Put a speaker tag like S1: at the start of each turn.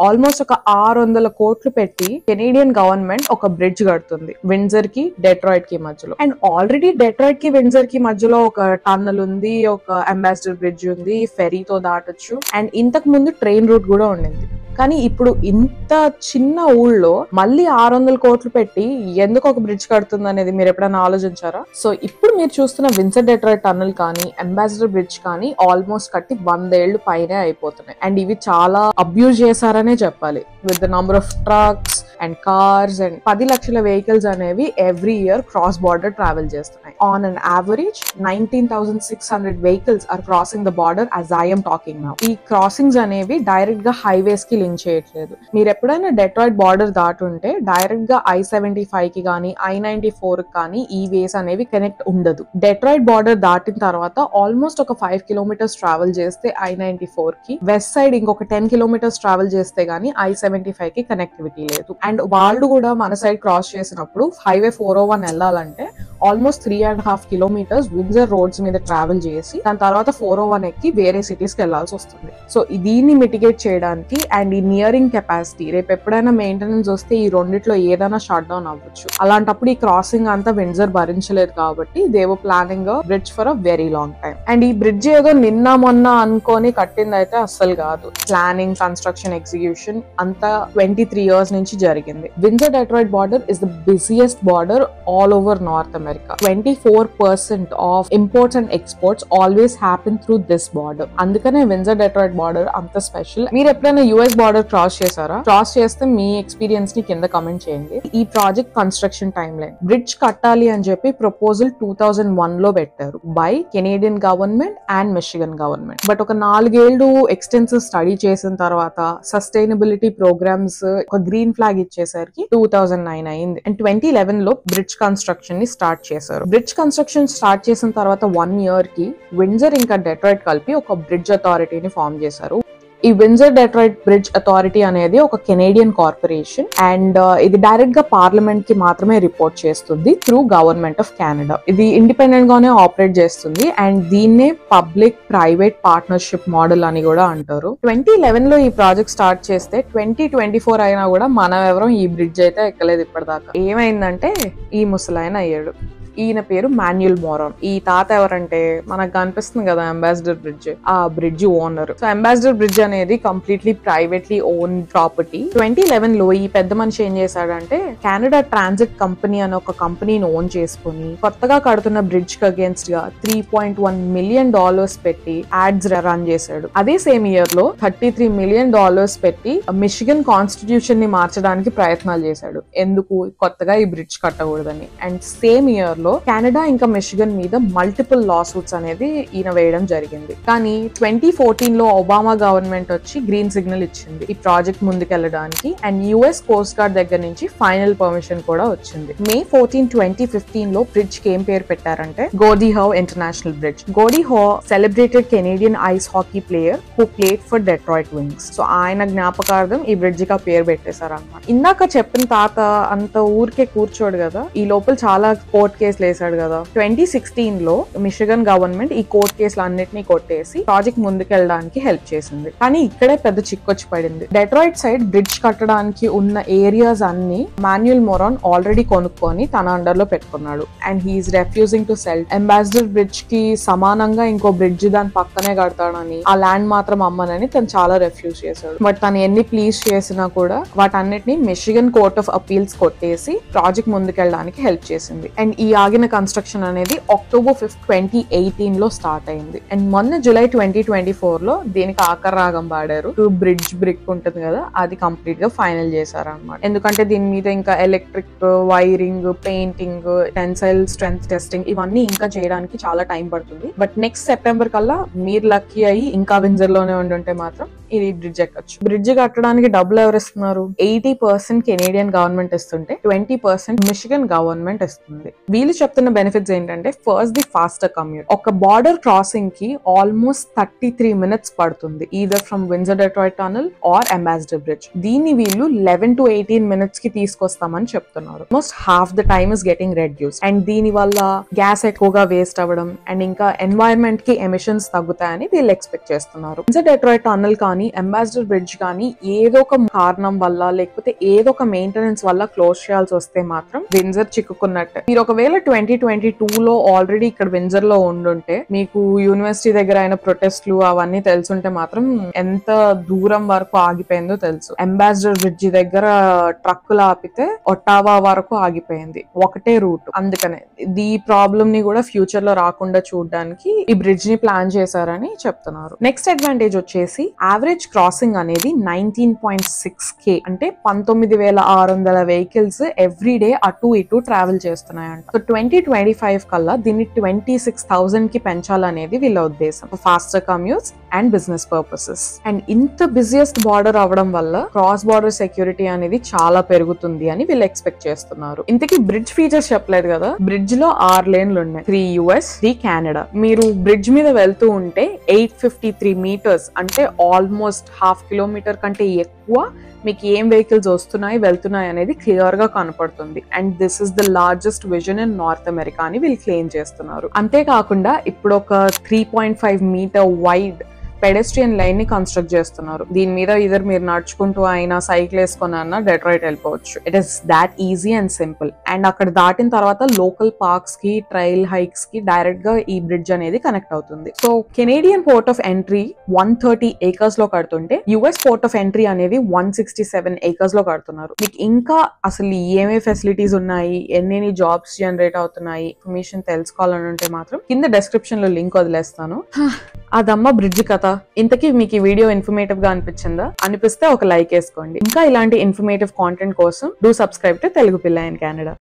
S1: Almost ఒక 600 కోట్లు పెట్టి కెనేడియన్ గవర్నమెంట్ ఒక బ్రిడ్జ్ కడుతుంది విండ్సర్ కి డెట్రాయిట్ కి మధ్యలో. అండ్ ఆల్రెడీ డెట్రాయిట్ కి విండ్సర్ కి మధ్యలో ఒక టన్నల్ ఉంది, ఒక అంబాసిడర్ బ్రిడ్జ్ ఉంది, ఫెరీతో దాటొచ్చు. అండ్ ఇంతకు ముందు ట్రైన్ రూట్ కూడా ఉండింది. కానీ ఇప్పుడు ఇంత చిన్న ఊళ్ళో మళ్ళీ 600 కోట్లు పెట్టి ఎందుకు ఒక బ్రిడ్జ్ కడుతుంది అనేది మీరు ఎప్పుడైనా ఆలోచించారా? సో ఇప్పుడు మీరు చూస్తున్న విండ్సర్ డెట్రాయిట్ టన్నల్ కానీ అంబాసిడర్ బ్రిడ్జ్ కానీ ఆల్మోస్ట్ కట్టి 100 ఏళ్లు పైనే అయిపోతున్నాయి. అండ్ ఇవి చాలా అబ్యూజ్ చేశారనే చెప్పాలి. With the number of trucks and cars and 10 లక్షల వెహికల్స్ అనేవి every year cross border travel చేస్తున్నాయి. On an average 19,600 vehicles are crossing the border as I am talking now. ఈ క్రాసింగ్స్ అనేవి డైరెక్ట్ గా హైవేస్ కి link చేయట్లేదు. మీరు ఎప్పుడైనా డెట్రాయిట్ బార్డర్ దాటుంటే డైరెక్ట్ గా I-75 కి కానీ I-94 కి కానీ ఈ వేస్ అనేవి కనెక్ట్ ఉండదు. డెట్రాయిట్ బార్డర్ దాటిన తర్వాత ఆల్మోస్ట్ ఒక 5 కిలోమీటర్స్ ట్రావెల్ చేస్తే I-94 కి, వెస్ట్ సైడ్ ఇంకొక 10 కిలోమీటర్స్ ట్రావెల్ చేస్తే గానీ I-75 కి కనెక్టివిటీ లేదు. అండ్ వాళ్ళు కూడా మన సైడ్ క్రాస్ చేసినప్పుడు హైవే 401 వెళ్ళాలంటే ఆల్మోస్ట్ 3.5 కిలోమీటర్స్ విండ్సర్ రోడ్స్ మీద ట్రావెల్ చేసి దాని తర్వాత 401 ఎక్కి వేరే సిటీస్ కి వెళ్లాల్సి వస్తుంది. సో దీన్ని మిటిగేట్ చేయడానికి అండ్ ఈ నియరింగ్ కెపాసిటీ, రేపు ఎప్పుడైనా మెయింటెనెన్స్ వస్తే ఈ రెండిట్లో ఏదైనా షట్ డౌన్ అవ్వచ్చు. అలాంటప్పుడు ఈ క్రాసింగ్ అంతా విండ్సర్ భరించలేదు కాబట్టి they were planning a bridge for a very long time. And ఈ బ్రిడ్జ్ ఏదో నిన్న మొన్న అనుకొని కట్టింది అయితే అస్సలు కాదు. ప్లానింగ్, కన్స్ట్రక్షన్, ఎగ్జిక్యూషన్ అంతా 23 years నుంచి జరిగింది. Windsor Detroit border is the busiest border all over north America. 24% of imports and exports always happen through this border. అందుకనే విండ్సర్ డెట్రాయిట్ బార్డర్ అంత స్పెషల్. మీరు ఎప్పుడైనా యుఎస్ బార్డర్ క్రాస్ చేశారా? Cross చేస్తే మీ experience ని కింద కమెంట్ చేయండి. ఈ project construction time line, bridge కట్టాలి అని చెప్పి ప్రపోజల్ 2001 లో పెట్టారు by Canadian government and Michigan government. But ఒక 4 ఏళ్లు ఎక్స్టెన్సివ్ స్టడీ చేసిన తర్వాత సస్టైనబిలిటీ ప్రోగ్రామ్స్ ఒక గ్రీన్ ఫ్లాగ్ ఇచ్చేసరికి 2009 అయింది. అండ్ 2011 లో బ్రిడ్జ్ కన్స్ట్రక్షన్ ని స్టార్ట్ చేశారు. బ్రిడ్జ్ కన్స్ట్రక్షన్ స్టార్ట్ చేసిన తర్వాత 1 year కి విండ్సర్ ఇంకా డెట్రాయిట్ కలిపి ఒక బ్రిడ్జ్ అథారిటీని ఫామ్ చేశారు. ఈ విండ్సర్ డెట్రాయిట్ బ్రిడ్జ్ అథారిటీ అనేది ఒక కెనేడియన్ కార్పొరేషన్ అండ్ ఇది డైరెక్ట్ గా పార్లమెంట్ కి మాత్రమే రిపోర్ట్ చేస్తుంది త్రూ గవర్నమెంట్ ఆఫ్ కెనడా. ఇది ఇండిపెండెంట్ గానే ఆపరేట్ చేస్తుంది అండ్ దీన్నే పబ్లిక్ ప్రైవేట్ పార్ట్నర్షిప్ మోడల్ అని కూడా అంటారు. 2011 లో ఈ ప్రాజెక్ట్ స్టార్ట్ చేస్తే 2024 అయినా కూడా మనం ఎవరో ఈ బ్రిడ్జ్ అయితే ఎక్కలేదు ఇప్పటిదాకా. ఏమైందంటే ఈ ముసలాయన అయ్యాడు. ఈయన పేరు మాన్యుల్ మోరాన్. ఈ తాత ఎవరంటే మనకు కనిపిస్తుంది కదా అంబాసిడర్ బ్రిడ్జ్, ఆ bridge owner. So ambassador bridge అనేది కంప్లీట్లీ ప్రైవేట్లీ ఓన్ ప్రాపర్టీ. 2011 లో ఈ పెద్ద మనిషి ఏం చేశాడంటే కెనడా ట్రాన్సిట్ కంపెనీ అనే ఒక కంపెనీని ఓన్ చేసుకుని కొత్తగా కడుతున్న బ్రిడ్జ్ కి అగేన్స్ట్ గా $3.1 million పెట్టి యాడ్స్ రన్ చేశాడు. అదే సేమ్ ఇయర్ లో $33 million పెట్టి మిషిగన్ కాన్స్టిట్యూషన్ ని మార్చడానికి ప్రయత్నాలు చేశాడు. ఎందుకు? కొత్తగా ఈ బ్రిడ్జ్ కట్టకూడదని. అండ్ సేమ్ ఇయర్ లో కెనడా ఇంకా మిషిగన్ మీద మల్టిపుల్ లా సూట్స్ అనేది ఈయన వేయడం జరిగింది. కానీ 2014 లో ఒబామా గవర్నమెంట్ వచ్చి గ్రీన్ సిగ్నల్ ఇచ్చింది ఈ ప్రాజెక్ట్ ముందుకెళ్ళడానికి. అండ్ యుఎస్ కోస్ట్ గార్డ్ దగ్గర నుంచి ఫైనల్ పర్మిషన్ కూడా వచ్చింది. May 14, 2015 లో బ్రిడ్జ్ కి ఏం పేరు పెట్టారంటే Gordie Howe international bridge. Gordie Howe celebrated Canadian ice hockey player who played for Detroit Wings. So ఆయన జ్ఞాపకార్థం ఈ బ్రిడ్జ్ కి ఆ పేరు పెట్టేశారు అన్నమాట. ఇందాక చెప్పిన తాత అంత ఊరికే కూర్చోడు కదా, ఈ లోపల చాలా కోర్ట్ కేసులు వేసాడు కదా. 2016 లో మిషిగన్ గవర్నమెంట్ ఈ కోర్ట్ కేసులు అన్నిటినీ కొట్టేసి ప్రాజెక్ట్ ముందుకెళ్ళడానికి హెల్ప్ చేసింది. కానీ ఇక్కడే పెద్ద చిక్కొచ్చి పడింది. డెట్రాయిట్ సైడ్ బ్రిడ్జ్ కట్టడానికి ఉన్న ఏరియాస్ అన్ని మాన్యుల్ మోరాన్ ఆల్రెడీ కొనుక్కొని తన అండర్ లో పెట్టుకున్నాడు. And he's refusing to sell. Ambassador Bridge కి సమానంగా ఇంకో బ్రిడ్జ్ దాని పక్కనే కడతాడని, ఆ ల్యాండ్ మాత్రం అమ్మనని తను చాలా రెఫ్యూజ్ చేశాడు. బట్ తను ఎన్ని ప్లీజ్ చేసినా కూడా వాటన్నిటిని మిషిగన్ కోర్ట్ ఆఫ్ అపీల్స్ కొట్టేసి ప్రాజెక్ట్ ముందుకెళ్ళడానికి హెల్ప్ చేసింది. అండ్ ఈ ఆగిన కన్స్ట్రక్షన్ అనేది October 5, 2018 లో స్టార్ట్ అయింది. అండ్ మొన్న July 2024 లో దీనికి ఆఖరి రాగం పాడారు. బ్రిడ్జ్ బ్రిక్ ఉంటుంది కదా, అది కంప్లీట్ గా ఫైనల్ చేశారు అనమాట. ఎందుకంటే దీని మీద ఇంకా electric wiring, painting, tensile strength testing ఇవన్నీ ఇంకా చేయడానికి చాలా టైం పడుతుంది. బట్ నెక్స్ట్ సెప్టెంబర్ కల్లా మీరు లక్కీ అయ్యి ఇంకా విండ్సర్ లోనే ఉండుంటే మాత్రం ఇది బ్రిడ్జ్ ఎక్కచ్చు. బ్రిడ్జ్ కట్టడానికి డబ్బులు ఎవరు ఇస్తున్నారు? 80% కెనేడియన్ గవర్నమెంట్ ఇస్తుంటే 20% మిషిగన్ గవర్నమెంట్ ఇస్తుంది. వీళ్ళు చెప్తున్న బెనిఫిట్స్ ఏంటంటే ఫస్ట్ ది ఫాస్టర్ కమ్యూట్. ఒక బార్డర్ క్రాసింగ్ కి ఆల్మోస్ట్ 33 minutes పడుతుంది either from Windsor Detroit tunnel or Ambassador Bridge. దీన్ని వీళ్ళు 11 to 18 minutes కి తీసుకొస్తామని చెప్తున్నారు. Almost half the time is getting reduce. And దీని వల్ల గ్యాస్ ఎక్కువగా వేస్ట్ అవ్వడం అండ్ ఇంకా ఎన్వైరన్మెంట్ కి ఎమిషన్స్ తగ్గుతాయని వీళ్ళు ఎక్స్పెక్ట్ చేస్తున్నారు. విండ్సర్ డెట్రాయిట్ టనల్ కానీ కానీ అంబాసిడర్ బ్రిడ్జ్ కానీ ఏదో ఒక కారణం వల్ల లేకపోతే ఏదో ఒక మెయింటెనెన్స్ వల్ల క్లోజ్ చేయాల్సి వస్తే మాత్రం వింజర్ చిక్కుకున్నట్టే. మీరు ఒకవేళ 2022లో ఆల్రెడీ ఇక్కడ వింజర్ లో ఉండుంటే మీకు యూనివర్సిటీ దగ్గర అయిన ప్రొటెస్ట్లు అవన్నీ తెలుసుంటే మాత్రం ఎంత దూరం వరకు ఆగిపోయిందో తెలుసు. అంబాసిడర్ బ్రిడ్జ్ దగ్గర ట్రక్కులు ఆపితే ఒట్టావా వరకు ఆగిపోయింది, ఒకటే రూట్. అందుకనే ఈ ప్రాబ్లమ్ ని కూడా ఫ్యూచర్ లో రాకుండా చూడడానికి ఈ బ్రిడ్జ్ ని ప్లాన్ చేశారని చెప్తున్నారు. నెక్స్ట్ అడ్వాంటేజ్ వచ్చేసి యావరేజ్ క్రాసింగ్ అనేది 19.6K అంటే 19,600 వెహికల్స్ ఎవ్రీ డే అటు ఇటు ట్రావెల్ చేస్తున్నాయంట. సో 2025 కల్లా దీన్ని 26,000 కి పెంచాలనేది వీళ్ళ ఉద్దేశం, faster commutes and business purposes. And ఇంత బిజియెస్ట్ బార్డర్ అవడం వల్ల క్రాస్ బార్డర్ సెక్యూరిటీ అనేది చాలా పెరుగుతుంది అని వీళ్ళు ఎక్స్పెక్ట్ చేస్తున్నారు. ఇంతకీ బ్రిడ్జ్ ఫీచర్స్ చెప్పలేదు కదా. బ్రిడ్జ్ లో 6 లేన్లు ఉన్నాయి, 3 US 3 కెనడా. మీరు బ్రిడ్జ్ మీద వెళ్తూ ఉంటే 853 మీటర్స్ అంటే ఆల్మోస్ట్ 1/2 కిలోమీటర్ కంటే ఎక్కువ మీకు ఏం వెహికల్స్ వస్తున్నాయి వెళ్తున్నాయి అనేది క్లియర్ గా కనపడుతుంది. And this is the largest vision in north America అని వీళ్ళు క్లెయిమ్ చేస్తున్నారు. అంతేకాకుండా ఇప్పుడు ఒక 3.5 మీటర్ వైడ్ పెడెస్ట్రియన్ లైన్ ని కన్స్ట్రక్ట్ చేస్తున్నారు. దీని మీద ఇద్దరు మీరు నడుచుకుంటూ అయినా సైకిల్ వేసుకుని అన్నా డెట్రాయిట్ వెళ్ళిపోవచ్చు. It is that easy and simple. And అక్కడ దాటిన తర్వాత లోకల్ పార్క్స్ కి ట్రైల్ హైక్స్ కి డైరెక్ట్ గా ఈ బ్రిడ్జ్ అనేది కనెక్ట్ అవుతుంది. So Canadian port of entry 130 acres లో కడుతుంటే యుఎస్ పోర్ట్ ఆఫ్ ఎంట్రీ అనేది 167 acres లో కడుతున్నారు. మీకు ఇంకా అసలు ఏమే ఫెసిలిటీస్ ఉన్నాయి, ఎన్ని జాబ్స్ జనరేట్ అవుతున్నాయి ఇన్ఫర్మేషన్ తెలుసుకోవాలని ఉంటే మాత్రం కింద డిస్క్రిప్షన్ లో లింక్ వదిలేస్తాను. అదమ్మ బ్రిడ్జ్ కథ. ఇంతకీ మీకు ఈ వీడియో ఇన్ఫర్మేటివ్ గా అనిపించిందా? అనిపిస్తే ఒక లైక్ వేసుకోండి. ఇంకా ఇలాంటి ఇన్ఫర్మేటివ్ కాంటెంట్ కోసం డూ సబ్స్క్రైబ్ టు తెలుగు పిల్ల ఇన్ కెనడా.